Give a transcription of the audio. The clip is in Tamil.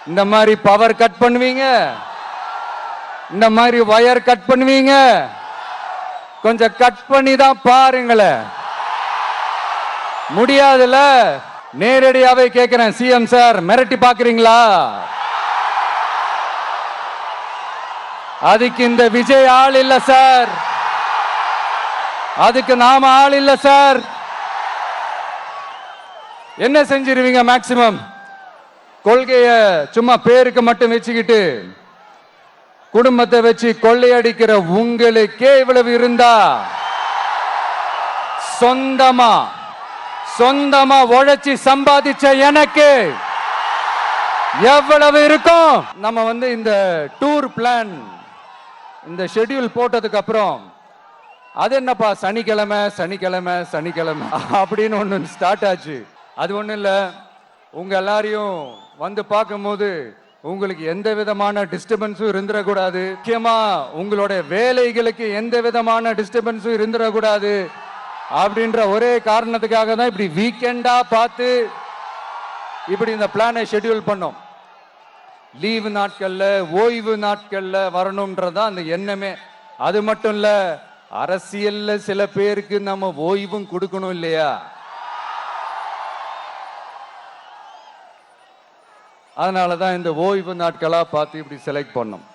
இந்த மாதிரி பவர் கட் பண்ணுவீங்க, இந்த மாதிரி வயர் கட் பண்ணுவீங்க. கொஞ்சம் கட் பண்ணி தான் பாருங்களேன். முடியாதுல. நேரடியாவே கேட்கிறேன், சிஎம் சார் மிரட்டி பாக்குறீங்களா? அதுக்கு இந்த விஜய் ஆள் இல்ல சார், அதுக்கு நாம ஆள் இல்ல சார். என்ன செஞ்சிருவீங்க? மேக்சிமம் கொள்கைய சும்மா பேருக்கு மட்டும் வச்சுக்கிட்டு குடும்பத்தை வச்சு கொள்ளையடிக்கிற உங்களுக்கே இவ்வளவு இருந்தா, சொந்தமா உழைச்சி சம்பாதிச்ச எனக்கு எவ்வளவு இருக்கும்? நம்ம இந்த டூர் பிளான், இந்த ஷெட்யூல் போட்டதுக்கு அப்புறம் அது என்னப்பா சனிக்கிழமை சனிக்கிழமை சனிக்கிழமை அப்படின்னு ஒண்ணு ஸ்டார்ட் ஆச்சு. அது ஒண்ணும் இல்ல, உங்க எல்லாரையும் பார்க்கும்போது உங்களுக்கு எந்த விதமான டிஸ்டர்பன்ஸும் இருந்துடக்கூடாது. முக்கியமா உங்களுடைய வேலைகளுக்கு எந்த விதமான டிஸ்டர்பன்ஸும் இருந்துடக்கூடாது அப்படின்ற ஒரே காரணத்துக்காக தான் இப்படி வீக்கெண்டா பார்த்து இப்படி இந்த பிளானை ஷெட்யூல் பண்ணோம். லீவு நாட்கள்ல, ஓய்வு நாட்கள்ல வரணும்ன்றதான் அந்த எண்ணமே. அது மட்டும் இல்ல, அரசியல்ல சில பேருக்கு நம்ம ஓய்வும் கொடுக்கணும் இல்லையா? அதனாலதான் இந்த ஓய்வு நாட்களா பார்த்து இப்படி செலக்ட் பண்ணோம்.